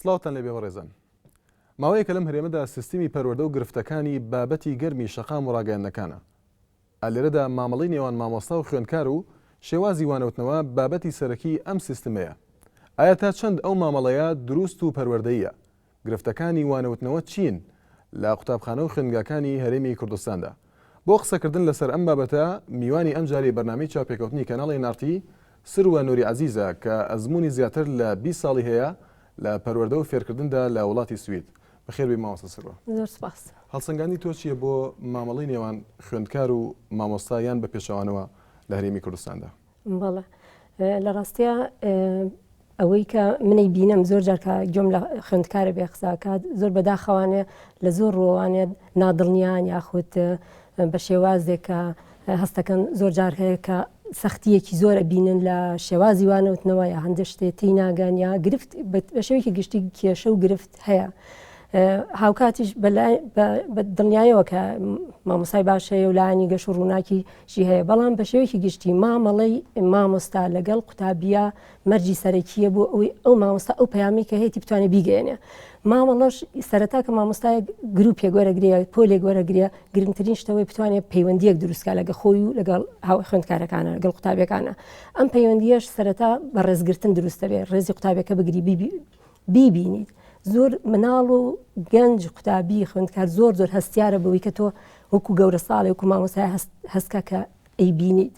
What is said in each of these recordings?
سڵاوتان لێبێ بەڕێزان. ماوەیەکە لەم هەرێمەدا سیستمی پەروەردە و گرفتەکانی بابەتی گەرمی شەقام و ڕاگەیاندنەکانە. ئالێرەدا مامەڵەی نێوان مامۆستا و خوێندکار و شێوازی وانەوتنەوە بابەتی سەرەکی ئەم سیستمەیە. ئایا تا چەند ئەو مامەڵەیە دروست و پەروەردەیە؟ گرفتەکانی وانەوتنەوە چین لە قوتابخانە و خوێندنگاکانی هەرێمی کوردستاندا؟ بۆ قسەکردن لەسەر ئەم بابەتە میوانی ئەم جارەی بەرنامەی چاپێکەوتنی کەناڵی نارتی سروە نووری عەزیزە کە ئەزموونی زیاتر لە 20 ساڵی هەیە لە پەروەردە و فێرکردندا لە وڵاتی سوید. بەخێربێ مامۆستا سروە. زۆر سپاس. هەڵسەنگاندنی تۆ چییە بۆ مامەڵەی نێوان خوێندکار و مامۆستایان بە پێشەوانەوە لە هەرێمی کوردستاندا؟ بەڵێ لە ڕاستیە ئەوەی کە منەی بینم زۆر جار کە گوێم لە خوێندکارە بێ قساکات زۆر بەداخەوانێ لە زۆر ڕۆوانێت نادڵنیان یاخود بە شێوازێک کە هەستەکەن زۆر جار هەیە کە سەختیەکی زۆرە بینن لە شێوازی وانەوتنەوە یا هەندێک شتێ تی ناگەن یا گرفت بە شێوەیەکی گشتی کێشە و گرفت هەیە. هاوکاتیش بە دڵنیایەوە کە مامۆستای باش هەیە و لایانی گەشت و ڕووناکیشی هەیە، بەڵام بە شێوەیەکی گشتی مامەڵەی مامۆستا لەگەڵ قوتابیە مەرجی سەرەکیە بۆ ئەوەی ئەو مامۆستا ئەو پەیامی کە هەیەی بتوانێت بیگەێنێ. مامەڵەش سەرەتا کە مامۆستای گروپێک وەرەگرێ پۆلێک وەرەگرێ گرنگترین شتەوەی بتوانێت پەیوەندیەک دروستکە لەگە خۆی و لەگەڵ خوێندکارەکانە لەگەڵ قوتابیەکانە. ئەم پەیوەندیەش سەرەتا بە ڕێزگرتن دروستە بێ، ڕێزی قوتابەکە بگری بیبینیت. زۆر مناڵ و گەنج قوتابی خوێندکار زۆر هەستیارە بەوەی کە تۆ وەکو گەورە ساڵی وەکو مامۆستای هەستکە کە ئەیبینیت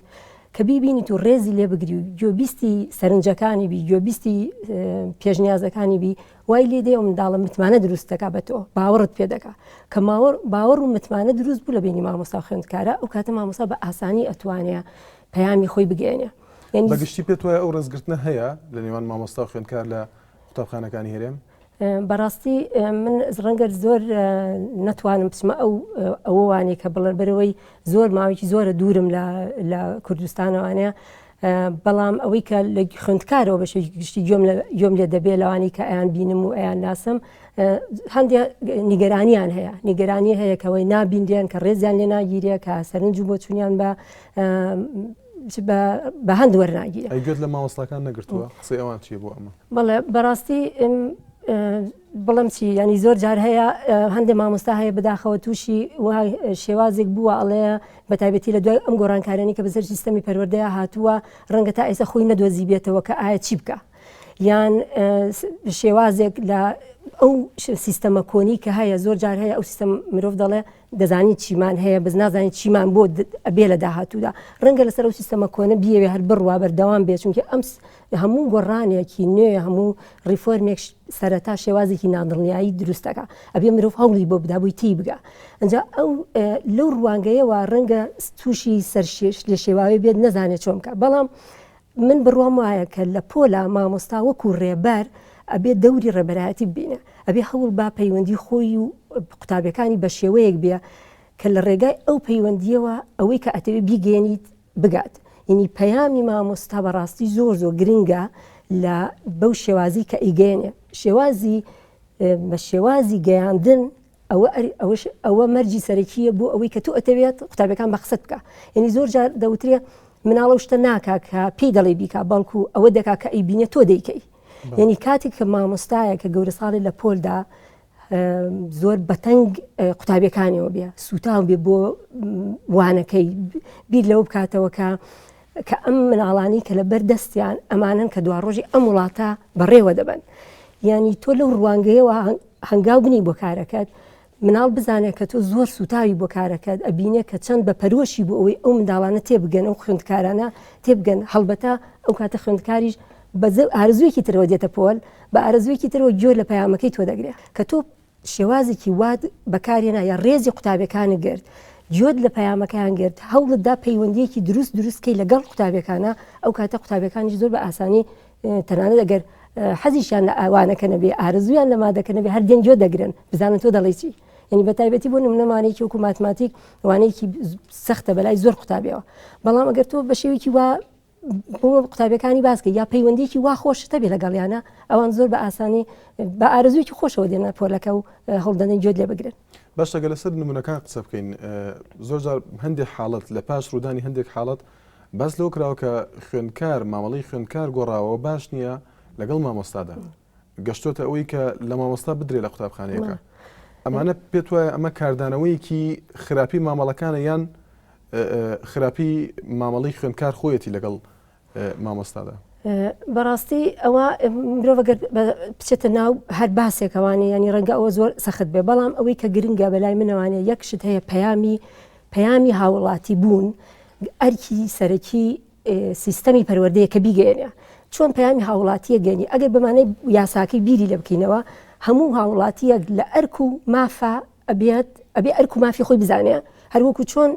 کە بیبینیت و ڕێزی لێ بگری و گوێبیستی سەرنجەکانی بی گوێبیستی پێشنیازەکانی بی وای لێ دێ و منداڵە متمانە دروستەکە بە تۆ باوەڕت پێ دەکا کە باوەڕ و متمانە دروست بوو لە بینی مامۆستا و خوێندکارە ئەو کاتە مامۆستا بە ئاسانی ئەتوانێت پەیامی خۆی بگەێنێ. بەگشتی پێت وایە ئەو ڕێزگرتنە هەیە لە نێوان مامۆستا و خوێندکار لە قوتابخانەکانی هەرێم؟ بەڕاستی من ڕەنگە زۆر نەتوانم بچمە ئەوەوانی کە بڵێن بەرەوەی زۆر ماوەیەکی زۆرە دوورم لە کوردستانەوانەیە، بەڵام ئەوەی کە لە خوێندکارەوە بە شێوەیەکی گشتی گوێم لێ دەبێت لەوانی کە ئەیان بینم و ئەیان ناسم هەندێک نیگەرانیان هەیە، نیگەرانی هەیە کەەوەی نابیندێن کە ڕێزیان لێ ناگیرێ کە سەرنج و بۆ چونیان بە هەند وەرناگیرێ. ئەیگوێت لە مامۆستاکان نەگرتووە قسەی ئەوان چیە بۆ ئەمە؟ بەڵێ بەڕاستی بڵم چی ینی زۆر جار هەیە هەندێک مامۆستا هەیە بەداخەوە تووشی شێوازێک بووە ئەڵەیە بە تایبەتی لە دوای ئەم گۆڕانکارانی کە بەسەر سیستەمی پەروەردەیە هاتووە ڕەنگە تا ئێستا خۆی نەدۆزی بێتەوە کە ئایا چی بکە یان شێوازێک لە ئەو سیستەمە کۆنی کە هەیە زۆر جار هەیە ئەو سیستەم مرۆڤ دەڵێ دەزانی چیمان هەیە بەس نازانانی چیمان بۆ ئەبێ لە داهاتوودا ڕەنگە لەسەر ئەو سیستەمە کۆنە بیەوێ هەر بڕوا بەردەوام بێت چونکە ئەم هەموو گۆڕانێکی نوێ هەموو ڕیفۆرمێک سەرەتا شێوازێکی نادڵنیایی دروستەکە ئەبێ مرۆڤ هەوڵی بۆ بدابووی تی بگە. ئەنجا ئەو لەو ڕوانگەیەوە ڕەنگە تووشی سەرشێش لە شێواوی بێت نەزانێت چۆن بکە، بەڵام من بڕوام وایە کە لە پۆلا مامۆستا وەکو ڕێبەر ئەبێ دەوری ڕێبەرایەتی ببینە، ئەبێ هەوڵ با پەیوەندی خۆی و قوتابەکانی بە شێوەیەک بێ کە لە ڕێگای ئەو پەیوەندیەوە ئەوەی کە ئەتەوێت بیگەێنیت بگات. ینی پەیامی مامۆستا بەڕاستی زۆر گرنگە لە بەو شێوازی کە ئیگەێنێ شێوازی بە شێوازی گەیاندن ئەوە مەرجی سەرەکیە بۆ ئەوەی کە تۆ ئەتەوێت قوتابەکان بە قسەت بکە. ینی زۆر جار دەوترێ مناڵە شتە ناکا کە پێی دەڵێ بیکە بەڵکو ئەوە دەکا کە ئەیبینێت تۆ دەیکەی. یعنی کاتێک کە مامۆستایە کە گەورە ساڵی لە پۆلدا زۆر بەتەنگ قوتابیەکانیەوە بێ سوتاو بێ بۆ وانەکەی بیر لەوە بکاتەوە کە ئەم مناڵانی کە لە بەردەستیان ئەمانن کە دوا ڕۆژی ئەم وڵاتە بەڕێوە دەبن. ینی تۆ لەو ڕوانگەیەوە هەنگاو بنی بۆ کارەکەت مناڵ بزانێت کە تۆ زۆر سوتاوی بۆ کارەکەت ئەبینێت کە چەند بە پەرۆشی بۆ ئەوەی ئەو منداڵانە تێبگەن ئەو خوێندکارانە تێبگەن هەڵبەتە ئەو کاتە خوێندکاریش بە ئارزوویەکی ترەوە دێتە پۆل بە ئارزوویەکی ترەوە گوێر لە پەیامەکەی تۆ دەگرێت کە تۆ شێوازێکی وات بەکارێنە یا ڕێزی قوتابەکانی گرت گوێت لە پەیامەکەیان گرت هەوڵتدا پەیوەندیەکی دروستکەی لەگەڵ قوتابەکانە ئەو کاتە قوتابەکانی زۆر بە ئاسانی تەنانەت ئەگەر حەزیشیان لە ئاوانەکە نەبێ ئارزویان لە مادەکە نەبێ هەر دێن گوێ دەگرن بزانن تۆ دەڵێ چی. ینی بە تایبەتی بۆ نمونەمانێکی وەکو ماتماتیک وانەیەکی سەختە بەلای زۆر قوتابیەوە، بەڵام ئەگەر تۆ بە شێوێکی وا بۆ قوتابەکانی باسکە یا پەیوەندیەکی وا خۆشتە بێ لەگەڵیانە ئەوان زۆر بە ئاسانی بە ئارزوویەکی خۆشەوە دێنە پۆلەکە و هەڵدەنەی گوێت لێ بگرن. باش ئەگەر لەسەر نمونەکان قسە بکەین زۆر جار هەندێک حاڵەت لە پاش ڕوودانی هەندێک حاڵەت باس لەو کراوە کە خوێندکار مامەڵەی خوێندکار گۆڕاوەوە باش نییە لەگەڵ مامۆستادا گەشتۆتە ئەوەی کە لە مامۆستا بدرێت لە قوتابخانەیەەکە ئەمانە پێت وایە ئەمە کاردانەوەیکی خراپی مامەڵەکانە یان خراپی مامەڵی خوێندکار خۆیەتی لەگەڵ مامۆستادا بەڕاستی ئەوە مرۆڤەگەر بچێتە ناو هەر باسێکەوانی ینی ڕەنگە ئەوە زۆر سەخت بێ بەڵام ئەوەی کە گرنگە بەلای منەوانێ یەکشت هەیە پەیامی هاوڵاتی بوون ئەرکی سەرەکی سیستەمی پەروەردەیە کە بیگەێنێ چۆن پەیامی هاوڵاتیە گەنی ئەگەر بمانەی یاساکەی بیری لە بکەینەوە هەموو هاوڵاتیەک لە ئەرک و مافە ئەبێ ئەرک و مافی خۆی بزانێ هەروەکو چۆن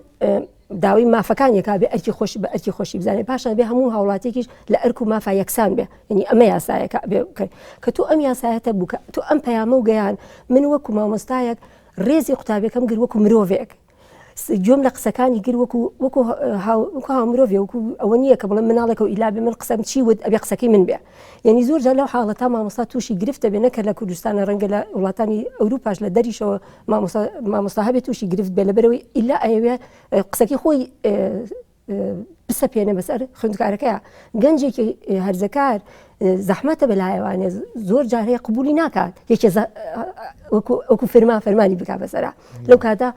داوای مافەکانێکا بێ ئەرکی خۆشی بە ئەرکی خۆشی بزانێ پاشان بێ هەموو هاوڵاتێکیش لە ئەرک و مافا یەکسان بێ ینی ئەمە یاسایەکە بێ بکەین کە تۆ ئەم یاسایەتە بووکە تۆ ئەم پەیامە و گەیان من وەکو مامۆستایەک ڕێزی قوتابەکەم گر وەکو مرۆڤێک جۆم لە قسەکانی گر وەکو هاومرۆڤێ وەکو ئەوە نییە کە بڵێم مناڵێکە و ئیلا بێ من قسەم چی وت ئەبێ قسەکەی من بێ یعنی زۆر جار لەو حاڵەتا مامۆستا تووشی گرفتە بێ نەکرد لە کوردستانە ڕەنگە لە وڵاتانی ئەوروپاش لە دەریشەوە مامۆستا هەبێت تووشی گرفت بێ لەبەرەوەی ئیلا ئەوێ قسەکەی خۆی بسەپێنە بەسەر خوێندکارەکەیە گەنجێکی هەرزەکار زەحمەتە بەلایەوانێ زۆر جار هەیە قبولی ناکات یەکێ وەکو فەرمانی بکات بەسەرا لەو کاتا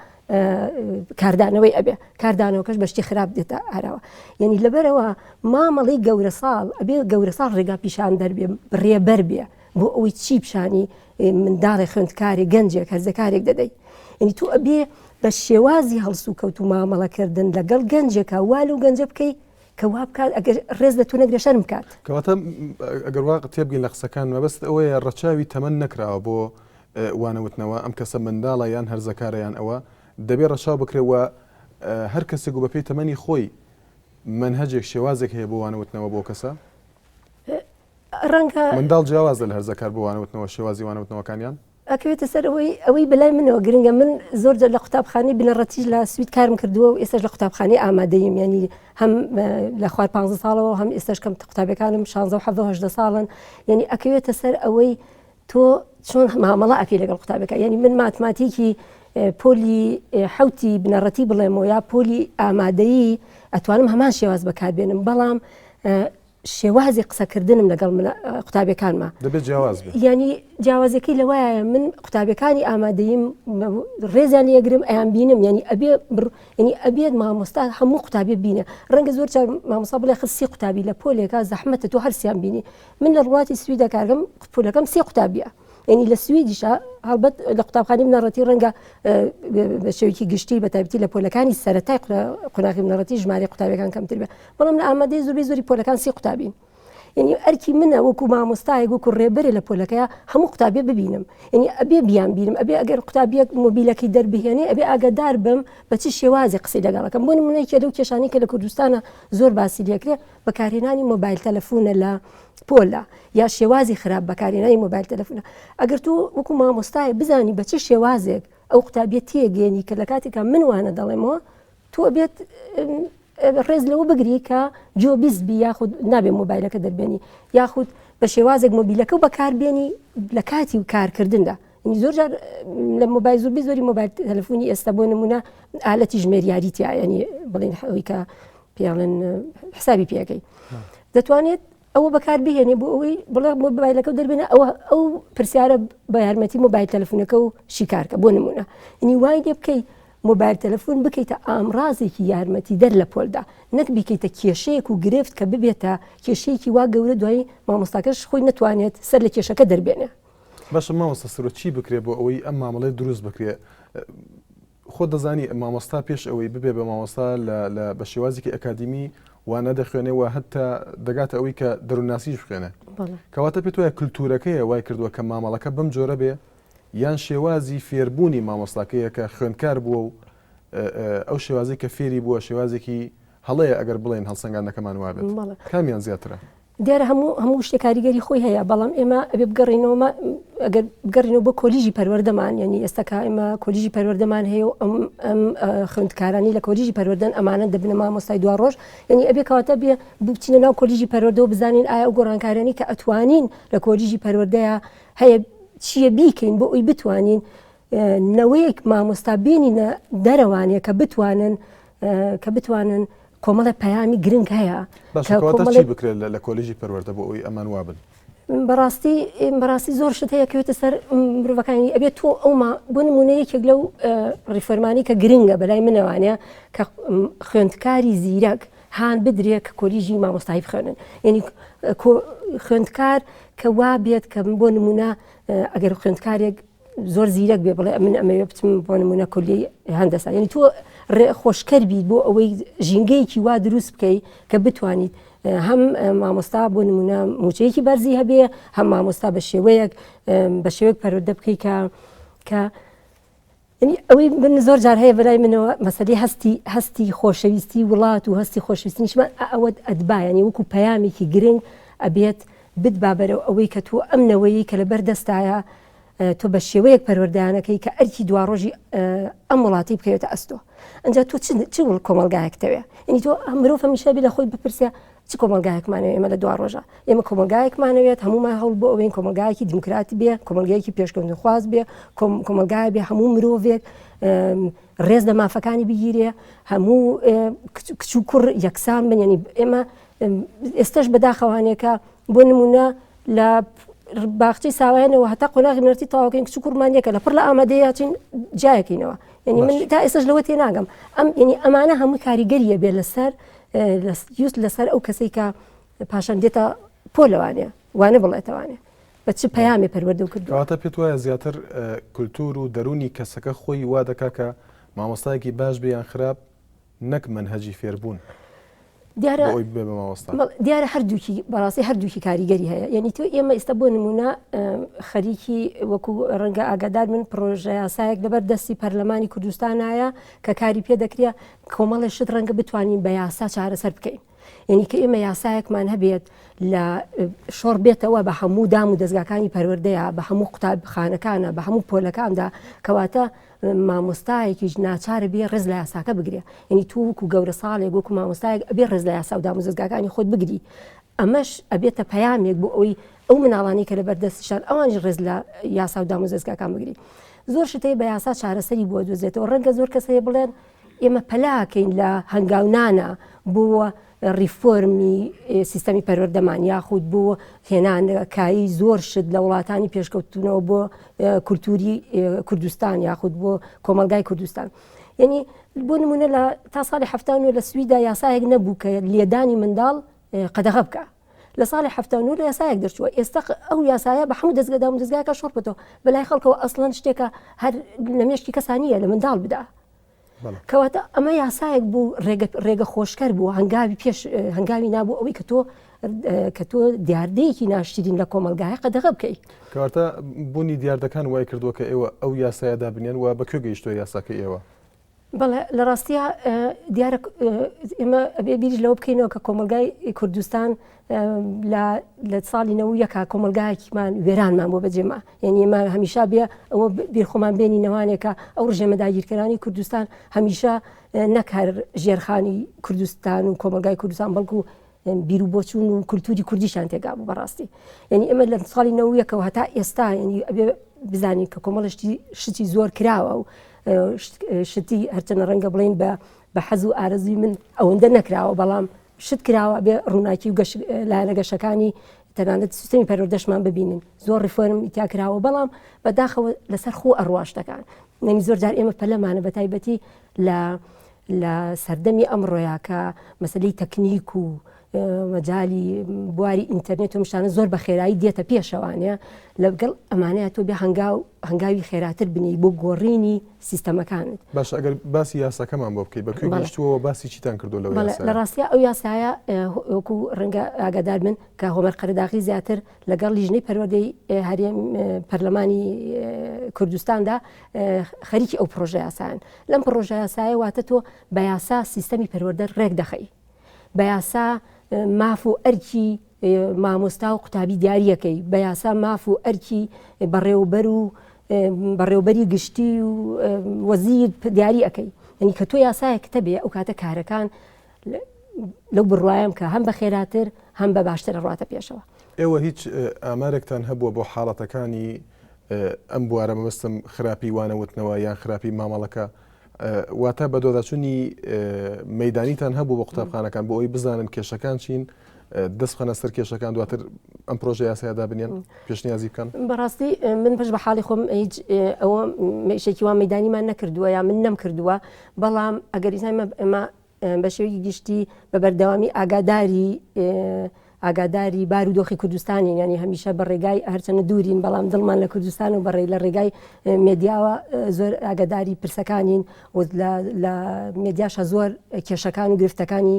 کاردانەوەی ئەبێ کاردانەوەکەش بەشتی خراپ دێتە ئاراوە یعنی لەبەرەوە مامەڵی گەورە ساڵ ئەبێ گەورە ساڵ ڕێگا پیشان دەربێ ڕێبەر بێ بۆ ئەوەی چی پیشانی منداڵی خوێندکاری گەنجێک هەرزەکارێک دەدەی یعنی تو ئەبێ بە شێوازی هەڵسو کەوت و مامەڵەکردن لەگەڵ گەنجێکە وال و گەنجە بکەی کە وا بکات ئەگەر ڕێز لە تو نەگرێ شەرم بکات کەواتە ئەگەر واقع تێبگەین لە قسەکان مەبەست ئەوەیە ڕەچاوی تەمەن نەکراوە بۆ وانەوتنەوە ئەم کەسە منداڵە یان هەرزەکارە یان ئەوە دەبێت ڕەچاو بکرێەوە هەر کەسێک و بەپێی تەمەنی خۆی منهەجێک شێوازێک هەیە بۆ وانەوتنەوە بۆ کەسە ڕەنگە منداڵ جیاواز لە هەرزەکار بۆ وانەوتنەوە شێوازی وانەوتنەوەکانیان ئەکەوێتە سەر ئەوەی بەلای منەوە گرنگە من زۆر لە قوتابخانەی بنەڕەتیش لە سوید کارم کردووە و ئێستاش لە قوتابخانەی ئامادەیم ینی هەم لە خوار 15 ساڵەوە هەم ئێستاش کەم قوتابەکانم 16 ساڵن ینی ئەکەوێتە سەر ئەوەی تۆ چۆن مامەڵە ئەپی لەگەڵ قوتابەکە ینی من ماتماتیکی پۆلی حوتی بنەڕەتی بڵێمەوە یا پۆلی ئامادەیی ئەتوانم هەمان شێواز بەکاربێنم بەڵام شێوازی قسەکردنم لەگەڵ قوتابەکانمە دەبێت جیاواز بێت ینی جیاوازەکەی لەوایە من قوتابەکانی ئامادەیم ڕێزیان لێگرم ئەیان بینم ینی ئەبێت مامۆستا هەموو قوتابێ بینە ڕەنگە زۆر مامۆستا بڵێ خستی قوتابی لە پۆلێکە زەحمەتە تۆ هەرسیان بینی من لە وڵاتی سویدە کارگەم پۆلەکەم 3 قوتابیە ینی لە سویدیشە هەڵبەت لە قوتابخانەی بنەڕەتی ڕەنگە بە شێوەیەکی گشتی بە تایبەتی لە پۆلەکانی سەرەتای قۆناغی بنەڕەتی ژمارە قوتابەکان کەمتر بێ بەڵام لە ئامادەی زۆری پۆلەکان 3 قوتابین ینی ئەرکی منە وەکو مامۆستایەک وەکو ڕێبەرێ لە پۆلەکەیە هەموو قوتابێ ببینم ینی ئەبێ بیان بینم ئەبێ ئەگەر قوتابیەک مۆبیلەکەی دەربهێنێ ئەبێ ئاگادار بم بە چ شێوازی قسەی لەگەڵەکەم بۆ نمونەیەکی لەو کێشانەی کە لە کوردستانە زۆر باسی لێکرێ بەکارهێنانی مۆبایل تەلەفۆنە لە پۆلە یا شێوازی خراپ بەکارهێنانی مۆبایل تەلەفۆنە ئەگەر تو وەکو مامۆستایە بزانی بە چ شێوازێک ئەو قوتابیە تێگەێنی کە لە کاتێکا من وانە دەڵێمەوە تۆ بێت ڕێز لەوە بگری کە جۆ بیزبی یاخود نابێ مۆبایلەکە دەربێنی یاخود بە شێوازێک مۆبیلەکە و بەکاربێنی لە کاتی و کارکردندا زۆر جار لە مۆبایل زۆری مۆبایل تەلەفۆنی ئێستا بۆ نمونە ئالەتی ژمێریاریتیا ینی بڵین ئەوەی کە پێڵێن حسابی پێەکەی دەتوانێت ئەوە بەکار بهێنێ بۆ ئەوەی بڵێ مۆبایلەکە دەربێنە ئەو پرسیارە بە یارمەتی مۆبایل تەلەفۆنەکە و شیکارکە بۆ نمونە ینی وای لێ بکەی مۆبایل تەلەفۆن بکەیتە ئامڕازێکی یارمەتی دەر لە پۆلدا نەک بیکەیتە کێشەیەک و گرفت کە ببێتە کێشەیەکی وا گەورە دوایی مامۆستاکەش خۆی نتوانێت سەر لە کێشەکە دەربێنێ باشە مامۆستا سەرۆ چی بکرێ بۆ ئەوەی ئەم مامەڵەی دروست بکرێ خۆ دەزانی مامۆستا پێش ئەوەی ببێ بە مامۆستا بە شێوازێکی ئەکادیمی وانە دەخوێنێەوە هەتا دەگاتە ئەوەی کە دەرووناسیش بخوێنێ کەواتە پێت وایە کللتورەکەیە وای کردووە کە مامەڵەکە بەم جۆرە بێ یان شێوازی فێربوونی مامۆستاکەیە کە خوێندکار بووە و ئەو شێوازی کە فێری بووە شێوازێکی هەڵەیە ئەگەر بڵێن هەڵسەنگانەکەمان وابێت کامیان زیاترە دیارە هەموو شتێک کاریگەری خۆی هەیە بەڵام ئێمە ئەبێ بگەڕینەوە ئەگەر بگەڕینەوە بۆ کۆلیژی پەروەردەمان ینی ئێستاکە ئێمە کۆلیژی پەروەردەمان هەیە و ئەم خوێندکارانی لە کۆلیژی پەروەردەن ئەمانە دەبنە مامۆستای دوا ڕۆژ ینی ئەبێ کەواتە بێ بچینە ناو کۆلیژی پەروەردەوە بزانین ئایا ئەو گۆڕانکارانی کە ئەتوانین لە کۆلیژی پەروەردەیە هەیە چییە بیکەین بۆ ئەوی بتوانین نەوەیەک مامۆستا بینینە دەرەوانێ کە بتوانن کۆمەڵە پەیامی گرنگ هەیە چی بکرێت لە کۆلیژی پەروەردە بۆ ئەوی ئەمان وابن بەڕاستی زۆر شت هەیە کەوێتە سەر مرۆڤەکانی ئەبێت تۆ ئەوما بۆ نمونەیەکێک لەو ڕیفەرمانی کە گرنگە بەلای منەوانەیە کە خوێندکاری زیرەک هاان بدرێت کە کۆلیژی مامۆستایی بخوێنن یعنی خوێندکار کە وا بێت کە بۆ نمونە ئەگەر خوێندکارێک زۆر زیرەک بێ بڵێ من ئەمەوێ بچم بۆ نمونە کۆلیەی هەندەسا یعنی تۆ خۆشکەر بیت بۆ ئەوەی ژینگەیەکی وا دروست بکەیت کە بتوانیت هەم مامۆستا بۆ نمونە موچەیەکی بەرزی هەبێ هەم مامۆستا بە شێوەیەک پەروەردە بکەیت کە ئەوەی من زۆر جار هەیە بەلای منەوە مەسەلەی هەستی خۆشەویستی وڵات و هەستی خۆشویستنیشمان ئەوە ئەدبایانی وەکو پەیامێکی گرنگ ئەبێت بتبابەرەوە ئەوەی کە تۆ ئەمنەوەی کە لەبەر دەستایە تۆ بە شێوەیەک پەروەردەیانەکەی کە ئەرکی دواڕۆژی ئەم وڵاتی بکەوێتە ئەستۆ ئەنجا تۆ چ کۆمەلگایەکتەوێ ینی تۆ مرۆڤ هەمیشە بێ لە خۆی بپرسە چ کۆمەلگایەکمانەوێت ئێمە لە دواڕۆژە ئێمە کۆمەلگایەکمانەوێت هەمومان هەوڵ بۆ ئەوەین کۆمەلگایەکی دموکراتی بێ کۆمەلگایەکی پێشکەوتنخواز بێ کۆمەلگایە بێ هەموو مرۆڤێک ڕێز لە مافەکانی بگیرێ هەموو کچ و کوڕ یەکسان بن ینی ئێمە ئێستش بەداخەوانێکە بۆ نمونە لە باخچەی ساوایانەوە هەتا قۆناغی نەرتی تاواکەین کچ و کوڕمانیەکە لە پڕ لە ئامادەیەچین جایەکەینەوە ینی من تا ئێستش لەوە تێناگەم ینی ئەمانە هەموو کاریگەریە بێ لەسەر لەسەر ئەو کەسەی کە پاشان دێتە پۆلەوانێ وانە بڵێتەوانێ بە چ پەیامی پەروەردە و کردو کەواتە پێت وایە زیاتر کولتور و دەرونی کەسەکە خۆی وا دەکا کە مامۆستایەکی باش بێ یان خراپ نەک منهەجی فێربوون دیارە هەردووکی بەڕاستی هەردووکی کاریگەری هەیە یعنی تۆ ئێمە ئێستا بۆ نمونە خەریکی وەکو ڕەنگە ئاگادار من پرۆژە یاسایەک لەبەر دەستی پەرلەمانی کوردستانایە کە کاری پێ دەکرێت کۆمەڵی شت ڕەنگە بتوانین بە یاسا چارەسەر بکەین یعنی کە ئێمە یاسایەکمان هەبێت لە شۆڕ بێتەوە بە هەموو دام و دەستگاکانی پەروەردەیە بە هەموو قوتابخانەکانە بە هەموو پۆلەکاندا کەواتە مامۆستایەکیش ناچارە بێ ڕێز لە یاساکە بگرێ ینی تو وەکو گەورە ساڵێک وەکو مامۆستایەک ئەبێ ڕێز لە یاسا و داموزگاکانی خۆت بگری ئەمەش ئەبێتە پەیامێک بۆ ئەوەی ئەو مناڵانی کە لەبەر دەستیشان ئەوانش ڕێز لە یاسا و داموزگاکان بگری زۆر شتەی بە یاسا چارەسەری بۆ دۆزێتەوە ڕەنگە زۆر کەسەیە بڵێن ئێمە پەلاکەین لە هەنگاونانە بۆ ریفۆرمی سیستەمی پەروەردەمان یاخود بۆ هێنانەکایی زۆر شت لە وڵاتانی پێشکەوتونەوە بۆ کولتوری کوردستان یاخود بۆ کۆمەلگای کوردستان یعنی بۆ نمونە لە تا ساڵی هەفتانوە لە سویدا یاسایەک نەبوو کە لێدانی منداڵ قەدەغە بکە لە ساڵی هەفتانوە لە یاسایەک دەرچووە ئێستا ئەو یاسایە بە هەموو دەستگەدا و دەستگاکە شۆڕ بێتەوە بەلای خەڵکەوە ئەسڵەن شتێکە هەر لە مێشکی کەسانیە لە منداڵ بدا کەواتە ئەمە یاسایەک بوو ڕێگە خۆشکەر بوو هەنگاوی نابوو ئەوەی کە تۆ دیاردەیەکی ناشرین لە کۆمەلگایە قەدەغە بکەیت کەواتە بوونی دیاردەکان وای کردووە کە ئێوە ئەو یاسایەدا بنێن و بەکوێ گەیشتووە یاساکە ئێوە بەڵێ لە ڕاستیە دیارە ئێمە ئەبێ بیری لەوە بکەینەوە کە کۆمەلگای کوردستان لە ساڵی 90 کۆمەلگایەکیمان وێرانمان بۆ بەجێما یعنی ئێمە هەمیشا بێ ئەوە بیرخۆمان بێنی نەوانێکە ئەو ڕژێمە داگیرکەرانی کوردستان هەمیشە نەکار ژێرخانی کوردستان و کۆمەلگای کوردستان بەڵکو بیر و بۆچوون و کولتوری کوردیشان تێگا بوو بەڕاستی یعنی ئێمە لە ساڵی 90 هەتا ئێستا ینی ئەبێ بزانین کە کۆمەڵشتی شتی زۆر کراوە و شتی هەرچەنە ڕەنگە بڵین بە حەز و ئارەزوی من ئەوەندە نەکراوە بەڵام شت کراوە بێ ڕووناکی و لایەنە گەشەکانی تەنانەت سیستەمی پەروەردەشمان ببینن زۆر ریفۆرم ئیتیا کراوە بەڵام بەداخەوە لەسەر خۆ ئەڕواشتەکان نەنی زۆر جار ئێمە پەلەمانە بە تایبەتی لە سەردەمی ئەمڕۆیە کە مەسەلەی تەکنیک و مەجای بواری ئینتەرنێت و مشانە زۆر بە خێرایی دێتە پێشەوانەیە لەگەڵ ئەمانەیە تۆ بێ هەنگاوی خێراتر بنی بۆ گۆڕینی سیستەمەکانت باش ئەگەر باسی یاساکەمان بۆ بکەیت بەکوێ گەیشتووە باسی چیتان کردو لەوە لە ڕاستیە ئەو یاسایە وەکو ڕەنگە ئاگادار بن کە هۆمەر قەرداغی زیاتر لەگەڵ لیژنەی پەروەردەی هەرێم پەرلەمانی کوردستاندا خەریکی ئەو پرۆژە یاسایان لەم پرۆژە یاسایە واتە تۆ بە یاسا سیستەمی پەروەردە ڕێک دەخەی بە یاسا ماف و ئەرکی مامۆستا و قوتابی دیاریەکەی بە یاسا ماف و ئەرکی بەڕێوبەری گشتی و وەزیر دیاری ئەەکەی ینی کە تۆ یاسایەکتە بێ ئەو کاتە کارەکان لەو بڕوایم کە هەم بە خێراتر هەم بە باشتر ڕاتە پێشەوە ئێوە هیچ ئامارێکتان هەبووە بۆ حاڵەتەکانی ئەم بوارە مەبەستم خراپی وانەوتنەوە یان خراپی مامەڵەکە واتە بە دۆداچوونی مەدانیتان هەبوو بە قوتابخانەکان بۆ ئەوی بزانن کێشەکان چین دەست بخەنە سەر کێشەکان دواتر ئەم پرۆژە یاسایەدا بنێن پێشنیازی بکەن. بەڕاستی من پێش بە حاڵی خۆم هیچ ئەوە شێکی وان مەدانیمان نەکردووە یا من نەمکردووە، بەڵام ئەگەر ئیسان ئەمە بە شێوەیەکی گشتی بە بەردەوامی ئاگاداری بارودۆخی کوردستانی، ینی هەمیشە بە ڕێگای هەرچەنە دوورین بەڵام دڵمان لە کوردستان و بەڕێ لە ڕێگای مێدیاوە زۆر ئاگاداری پرسەکانین و لە مێدیاشە زۆر کێشەکان و گرفتەکانی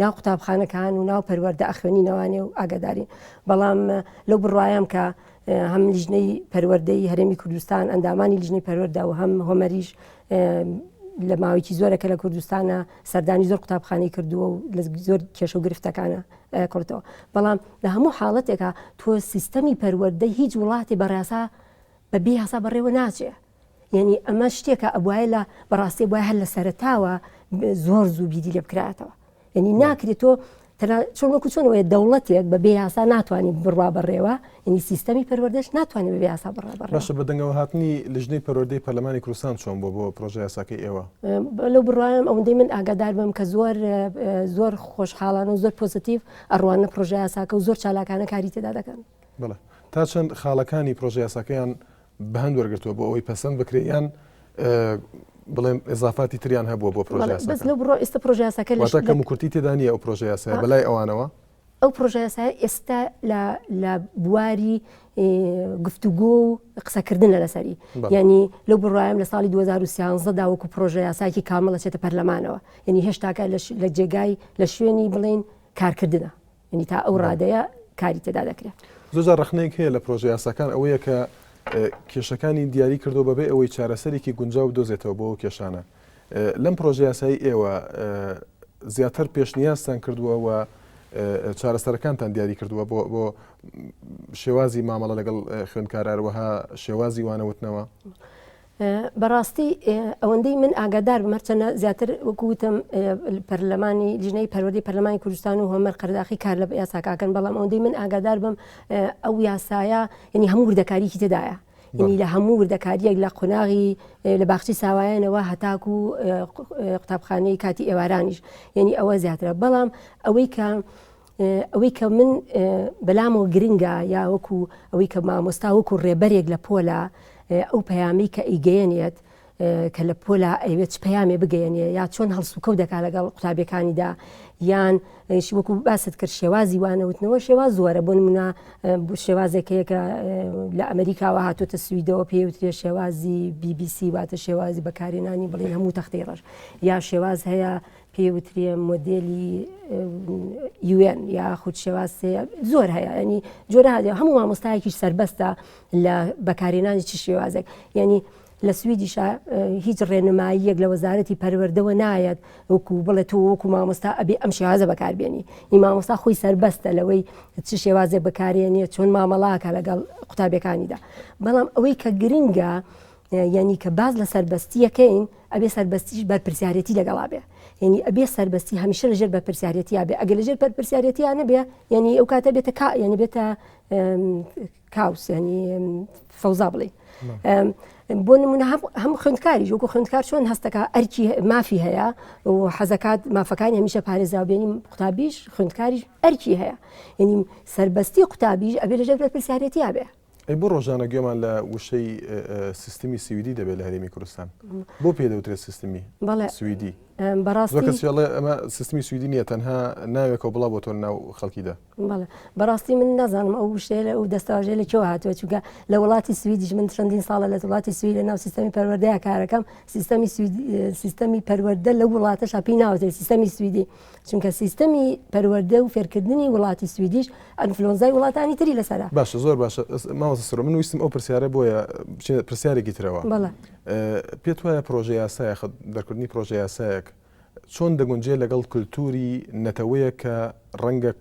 ناو قوتابخانەکان و ناو پەروەردە ئەخوێنینەوانێ و ئاگادارین. بەڵام لەو بڕوایم کە هەم لیژنەی پەروەردەی هەرێمی کوردستان ئەندامانی لیژنەی پەروەردە و هەم هۆمەریش لە ماوەیەکی زۆرەکە لە کوردستانە سەردانی زۆر قوتابخانەی کردووە و لە زۆر کێشە و گرفتەکانە کردەوە. بەڵام لە هەموو حاڵەتێکە تۆ سیستەمی پەروەردەی هیچ وڵاتی بەڕاسا بە بێ یاسا بەڕێوە ناچێ. یعنی ئەمە شتێکە ئەبوایە لە بەڕاستی وایە هەر لە سەرتاوە زۆر زوو بیری لێ بکراتەوە. یعنی ناکرێت تۆ چۆن وەکو چۆنەوەی دەوڵەتێک بە بێ یاسا ناتوانانی بڕوا بەڕێوە، ینی سیستەمی پەروەردەش ناتوانێت بە بێ یاسا بڕوا بەڕێوە. باشە بەدەنگەوە هاتنی لیژنەی پەروەردەی پەرلەمانی کوردستان چۆن بۆ پرۆژە یاساکەی ئێوە؟ لەو بڕوایم ئەوەندەی من ئاگادار بم کە زۆر خۆشحاڵانە و زۆر پۆزیتیڤ ئەڕوانە پرۆژە یاساکە و زۆر چالاکانە کاری تێدا دەکەن. بەڵێ تا چەند خاڵەکانی پرۆژە یاساکەیان بەهەند وەرگرتووە بۆ ئەوەی پەسەند بکرێت یان بڵێم ئێزافاتی تریان هەبووە بۆ پرۆژە یاساکە؟ بەس لەو بڕۆ ئێستا پرۆژە یاساکە واتە کەم و کورتی تێدا نییە ئەو پرۆژە یاسایە بەلای ئەوانەوە؟ ئەو پرۆژە یاسایە ئێستا لە بواری گفتوگۆ و قسەکردنە لەسەری. ینی لەو بڕوایم لە ساڵی 2013دا وەکو پرۆژە یاساکی کامڵ ئەچێتە پەرلەمانەوە، ینی هێشتاکە لە جێگای لە شوێنی بڵێن کارکردنە، ینی تا ئەو ڕادەیە کاری تێدا دەکرێت. زۆر ڕخنەیەک هەیە لە پرۆژە یاساکان ئەوەیە کە کێشەکانی دیاری کردو بەبێ ئەوەی چارەسەرێکی گونجاو بدۆزێتەوە بۆ کێشانە. لەم پرۆژە یاسایی ئێوە زیاتر پێشنیازتان کردووە و چارەسەرەکانتان دیاری کردووە بۆ شێوازی مامەڵە لەگەڵ خوێندکارەوەها شێوازی وانەوتنەوە؟ بەڕاستی ئەوەندەی من ئاگادار بمەرچەنە زیاتر وەکوتم پەرلەمانی لیژنەی پەروەردەی پەرلەمانی کوردستان و هۆمەر قەرداخی کار لە یاساکەکەن، بەڵام ئەوەندەی من ئاگادار بم ئەو یاسایە ینی هەموو وردەکاریکی تێدایە، ینی لە هەموو وردەکاریەک لە قۆناغی لە باخچی ساوایانەوە هەتاکو و قوتابخانەی کاتی ئێوارانیش، ینی ئەوە زیاترە. بەڵام ئەوەی کە من بەلامەوە گرنگە یا وەکو ئەوەی کە مامۆستا وەکو ڕێبەرێک لە پۆلە ئەو پەیامی کە ئیگەیەنێت کە لە پۆلا ئەوێت پەیامێ بگەیەنێ یا چۆن هەڵسوکەوت دەکا لەگەڵ قوتابیەکانیدا یان وەکو باست کرد شێوازی وانەوتنەوە شێواز زۆرە. بۆ نمونە شێوازێکەیەکە لە ئەمریکاوە هاتوۆتە سویدەوە پێوترێ شێوازی BBC واتە شێوازی بەکارێنانی بڵێن هەموو تەختەی ڕەش، یا شێواز هەیە پێوترێ مۆدێلی UN یا خود شێواز زۆر هەیە، ینی جۆرە هەموو مامۆستایەکیش سەربەستە لە بەکارێنانی چ شێوازێک. ینی لە سویدیشە هیچ ڕێنماییەک لە وەزارەتی پەروەردەوە نایەت وەکو بڵێت تۆ وەکو مامۆستا ئەبێ ئەم شێوازە بەکاربێنی. ئی مامۆستا خۆی سەربەستە لەوەی چ شێوازێک بەکارێنێت چۆن مامەڵاکە لەگەڵ قوتابیەکانیدا. بەڵام ئەوەی کە گرنگە ینی کە باز لە سەربەستیەکەین ئەبێ سەربەستیش بەرپرسیارەتی لەگەڵا بێ، ینی ئەبێ سەربەستی هەمیشە لەژێر بەرپرسیارەتیا بێ. ئەگەر لەژێر بەرپرسیارەتیانە بێ ینی ئەو کاتە بێتە ینی بێتە کاوس، ینی فەوزا بڵێ. بۆ نمونە هەم خوێندکاریش وەکو خوێندکار چۆن هەستەکە ئەرکی مافی هەیە و حەزەکات مافەکانی هەمیشە پارێزراو بێنی، قوتابیش خوێندکاریش ئەرکی هەیە، ینی سەربەستی قوتابیش ئەبێ لەژێر بەرپرسیارەتیا بێ. ئەی بۆ ڕۆژانە گوێمان لە وشەی سیستمی سویدی دەبێت لە هەرێمی کوردستان، بۆ پێدەوترێت سیستمی سویدی؟ بەڕاستی ئەمە سیستمی سویدی نییە تەنها ناوێکەوە بڵا بۆ تۆ ناو خەڵکیدا. بەڵێ بەڕاستی من نازانم ئەو شتێ لە ئەو دەستاژێ لە کێوە هاتووە، چونکە لە وڵاتی سویدیش من چەندین ساڵە لە وڵاتی سوید لە ناو سیستەمی پەروەردەیە کارەکەم. سیستەمی پەروەردە لە وڵاتەش پێی ناوتێت سیستەمی سویدی، چونکە سیستەمی پەروەردە و فێرکردنی وڵاتی سویدیش ئەنفلۆنزای وڵاتانی تری لەسەرە. باشە زۆر باشە ماوەسە سرۆ من ویستم ئەو پرسیارە بۆیە پرسیارێکی ترەوە. پێت وایە پرۆژە یاسایە دەرکردنی پرۆژە یاسایەک چۆن دەگونجێ لەگەڵ کللتوری نەتەوەیە کە ڕەنگە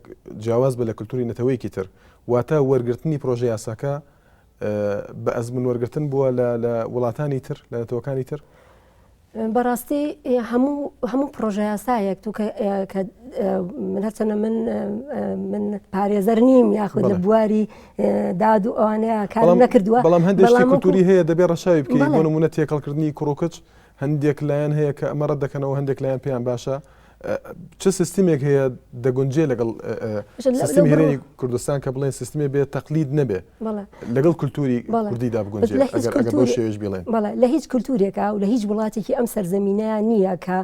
جیاواز بە لە کللتوری نەتەوەیەکی تر، واتە وەرگرتنی پرۆژە یاساکە بە ئەزمون وەرگرتن بووە لە وڵاتانی تر لە نەتەوەکانی تر؟ بەڕاستی هەموو پرۆژە یاسایەک تو کە من هەرچەنە من پارێزەر نیم یاخود لە بواری داد و ئەوانەیە کارم نەکردووە، بەڵام هەندێکی کللتوری هەیە دەبێ ڕەشاوی بکەیت. بۆ نمونە تێکەڵکردنی کوڕۆکچ هەندێک لایەن هەیە کە ئەمە ڕەت دەکەنەوە، هەندێک لایەن پێیان باشە چ سیستمێک هەیە دەگونجێ لەگەڵ سیستمی هێرێنی کوردستان کە بڵێن سیستمی بێت تەقلید نەبێ لەگەڵ کولتوری کوردیدا بگونجێ ئەگەر بۆ شێوەش بڵێن لە هیچ کولتورێکە و لە هیچ وڵاتێکی ئەم سەرزەمینەیە نییە کە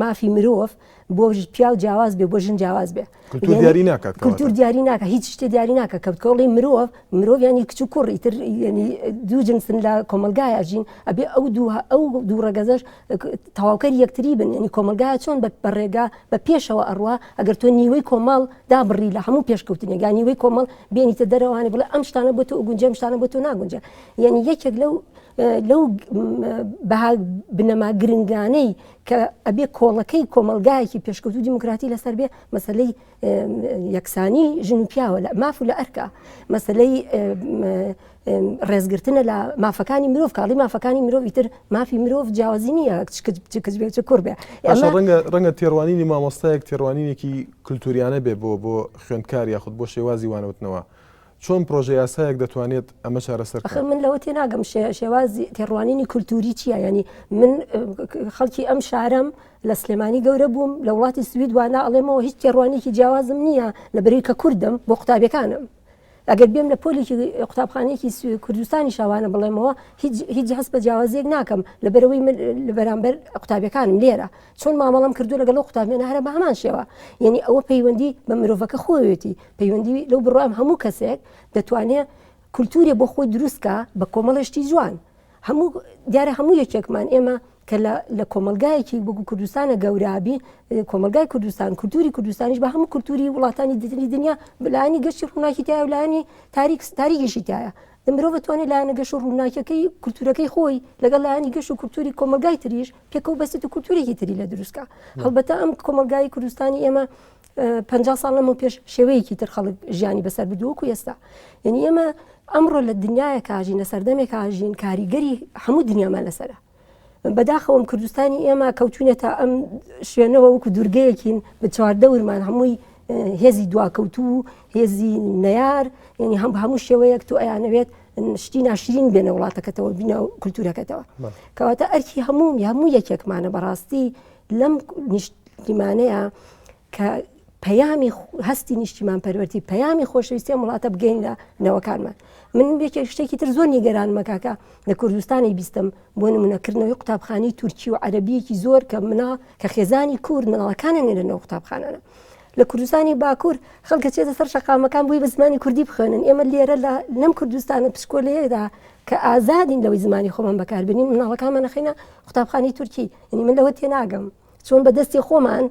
مافی مرۆڤ بۆ پیا و جیاواز بێ بۆ ژن جیاواز بێ کولتور دیاری ناکات کولتور دیاری ناکە هیچ شتێ دیاری ناکە کە کۆڵی مرۆڤ ینی کچ و کوڕ ئیتر ینی دوو جنسن لە کۆمەلگایە ژین ئەبێ ئەو دوو ڕێگەزەش تەواوکەری یەکتری بن ینی کۆمەلگایە چۆن بە ڕێگا بە پێشەوە ئەڕوا ئەگەر تۆ نیوەی کۆمەڵ دابڕی لە هەموو پێشکەوتنێگا نیوەی کۆمەڵ بێنیتە دەرەوانێ بڵێ ئەم شتانە بۆ تۆ ئوگونجە ئەم شتانە بۆ تۆ ناگونجە یعنی یەکێک لەو بنەما گرنگانەی کە ئەبێ کۆڵەکەی کۆمەلگایەکی پێشکەوت و دیموکراتی لەسەر بێ مەسەلەی یەکسانی ژن و پیاوە لە ماف و لە ئەرکە مەسەلەی ڕێزگرتنە لە مافەکانی مرۆڤ کاڵی مافەکانی مرۆڤ ئیتر مافی مرۆڤ جیاوازی نییە کەس بێت چ کوڕ بێ ڕەنگە تێڕوانینی مامۆستایەک تێڕوانینێکی کولتوریانە بێ بۆ خوێندکار یاخود بۆ شێوازی وانەوتنەوە چۆن پرۆژه یاسایەک دەتوانێت ئەمە چارەسەر بکات؟ من لەوە تێناگەم شێوازی تێڕوانینی کولتوری چییە؟ ینی من خەڵکی ئەم شارەم لە سلێمانی گەورە بووم لە وڵاتی سوید وانە ئەڵێمەوە هیچ تێڕوانێکی جیاوازم نییە لەبەرەوەی کە کوردم بۆ قوتابیەکانم ئەگەر بێم لە پۆلێکی قوتابخانەیەکی کوردستانی شاوانە بڵێمەوە هیچ هەست بە جیاوازیەک ناکەم لەبەرەوەی لە بەرامبەر قوتابیەکانم لێرە چۆن مامەڵام کردو لەگەڵ قوتابیانە هەرە بە هەمان شێوە یعنی ئەوە پەیوەندی بە مرۆڤەکە خۆیەتی پەیوەندی لەو بڕوام هەموو کەسێک دەتوانێت کولتورێ بۆ خۆی دروستکە بە کۆمەڵشتی جوان دیارە هەموو یەکێکمان ئێمە کە لە کۆمەلگایەکی بۆ کوردستانە گەورابی کۆمەلگای کوردستان کولتوری کوردستانیش بە هەموو کولتوری وڵاتانی دیتری دنیا لایانی گەشتی ڕووناکی تایە و لایانی تاریکیشی تایە مرۆڤ دەتوانێت لایەنە گەشت و ڕووناکیەکەی کولتورەکەی خۆی لەگەڵ لایانی گەشت و کولتوری کۆمەلگای تریش پێکەوە بەست و کولتورێکی تری لە دروستکە هەڵبەتە ئەم کۆمەلگای کوردستانی ئێمە 50 ساڵ لەمە پێش شێوەیەکی تر خەڵک ژیانی بەسەر بردووەکو ئێستا یعنی ئێمە ئەمڕۆ لە دنیایە کاژین لە سەردەمێک کاژین کاریگەری هەموو دنیامان لەسەرە بەداخەوەم کوردستانی ئێمە کەوتونێتە ئەم شوێنەوە وەکو دوورگەیەکین بە چواردەورمان هەمووی هێزی دواکەوتو هێزی نەیار ینی هەموو شێوەیەک تو ئەیانەوێت شتی ناشرین بێنە وڵاتەکەتەوە بینە کولتورەکەتەوە کەواتە ئەرکی هەموو یەکێکمانە بەڕاستی لەم نیشتیمانەیە کە پەیامی هەستی نیشتیمان پەروەردی پەیامی خۆشەویستی وڵاتە بگەین لە نەوەکانمان من شتێکی تر زۆر نیگەرانمە کاکە لە کوردستانی بیستم بۆ نمونەکردنەوەی قوتابخانەی تورکی و عەرەبیەکی زۆر کە کە خێزانی کورد مناڵەکانە نێرەنەوە قوتابخانانە لە کوردستانی باکوور خەڵکە چێتە سەر شەقامەکان بووی بە زمانی کوردی بخوێنن ئێمە لێرە لەم کوردستانە پشکۆلەیەدا کە ئازادین لەوەی زمانی خۆمان بەکاربێنین مناڵەکانمان نەخینە قوتابخانەی تورکی ینی من لەوە تێناگەم چۆن بە دەستی خۆمان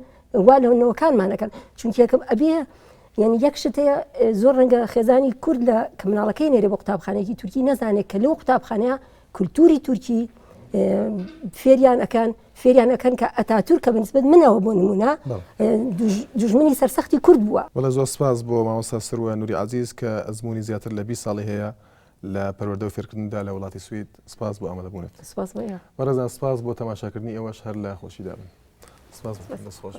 وا لەونەوەکانمانەکەن چونکیەکەم ئەبێ یعنی یەک شتەیە زۆر ڕەنگە خێزانی کورد لە کە مناڵەکەی نێرێ بە قوتابخانەیەکی تورکی نەزانێت کە لەو قوتابخانەیە کولتوری تورکی فێریان ئەەکەن کە ئەتاتورکە بەنسبەت منەوە بۆ نمونە دوژمنی سەرسەختی کورد بووە وەڵە زۆر سپاس بۆ مامۆستا سروە نووری عەزیز کە ئەزمموی زیاتر لە 20 ساڵی هەیە لە پەروەردە و فێرکردندا لە وڵاتی سوید سپاس بۆ ئامادەبوونێت سپاس بەڕێزان سپاس بۆ تەماشاکردنی ئێوەش هەر لە خۆشیدا بن سپاس.